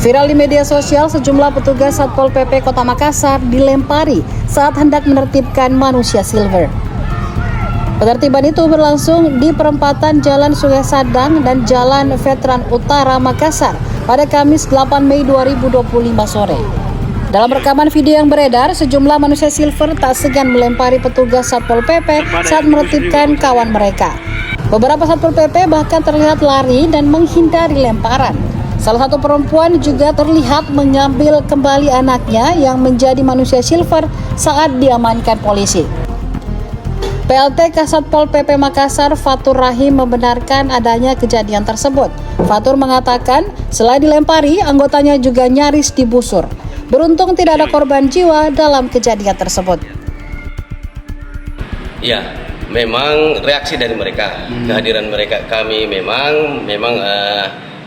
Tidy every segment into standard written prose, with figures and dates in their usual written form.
Viral di media sosial, sejumlah petugas Satpol PP Kota Makassar dilempari saat hendak menertibkan manusia silver. Penertiban itu berlangsung di perempatan Jalan Sungai Sadang dan Jalan Veteran Utara Makassar pada Kamis 8 Mei 2025 sore. Dalam rekaman video yang beredar, sejumlah manusia silver tak segan melempari petugas Satpol PP saat menertibkan kawan mereka. Beberapa Satpol PP bahkan terlihat lari dan menghindari lemparan. Salah satu perempuan juga terlihat mengambil kembali anaknya yang menjadi manusia silver saat diamankan polisi. PLT Kasatpol PP Makassar Fatur Rahim membenarkan adanya kejadian tersebut. Fatur mengatakan selain dilempari, anggotanya juga nyaris dibusur. Beruntung tidak ada korban jiwa dalam kejadian tersebut. Ya, memang reaksi dari mereka, kehadiran mereka kami memang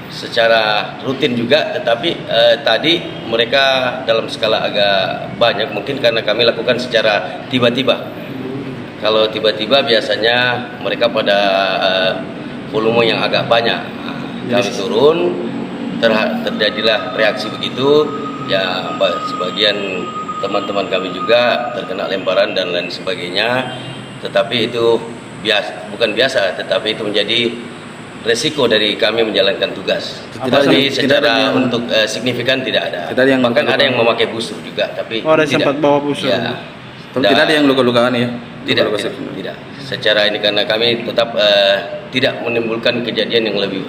secara rutin juga, tetapi tadi mereka dalam skala agak banyak, mungkin karena kami lakukan secara tiba-tiba. Kalau tiba-tiba biasanya mereka pada volume yang agak banyak. Kami turun, terjadilah reaksi begitu. Ya, sebagian teman-teman kami juga terkena lemparan dan lain sebagainya. Tetapi itu bukan biasa, tetapi itu menjadi resiko dari kami menjalankan tugas. Tapi secara untuk signifikan tidak ada. Bahkan ada yang memakai busur juga, tapi ada tidak. sempat bawa busur. Ya. Tapi tidak ada yang luka-lukaan ya? Tidak. Secara ini karena kami tetap tidak menimbulkan kejadian yang lebih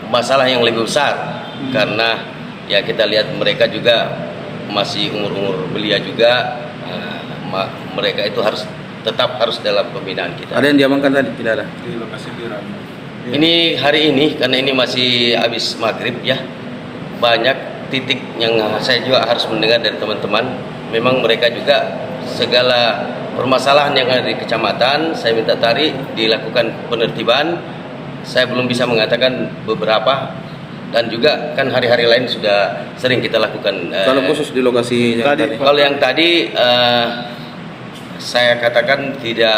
masalah yang lebih besar, karena ya kita lihat mereka juga masih umur belia juga, mereka itu tetap harus dalam pembinaan kita. Ada yang diamankan tadi? Tidak ada. Di lokasi viral. Ini hari ini karena ini masih habis maghrib ya, banyak titik yang saya juga harus mendengar dari teman-teman. Memang mereka juga segala permasalahan yang ada di kecamatan, saya minta dilakukan penertiban. Saya belum bisa mengatakan beberapa, dan juga kan hari-hari lain sudah sering kita lakukan. Kalau khusus di lokasi yang tadi? Kalau yang tadi saya katakan tidak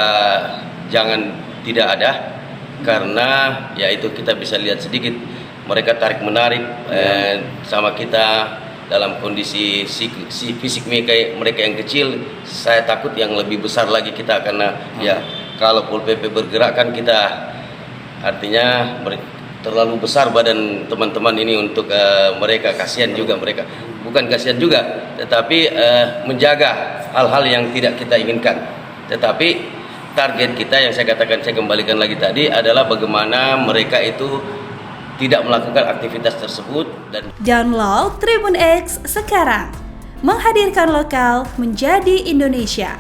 ada, karena ya itu kita bisa lihat sedikit mereka tarik menarik sama kita. Dalam kondisi fisik mereka yang kecil, saya takut yang lebih besar lagi kita, karena ya kalau Pol PP bergerak kan kita artinya terlalu besar badan teman-teman ini untuk mereka, kasihan juga mereka. Bukan kasihan juga, tetapi menjaga hal-hal yang tidak kita inginkan. Tetapi target kita yang saya katakan, saya kembalikan lagi tadi, adalah bagaimana mereka itu tidak melakukan aktivitas tersebut. Dan download Tribun X sekarang, menghadirkan lokal menjadi Indonesia.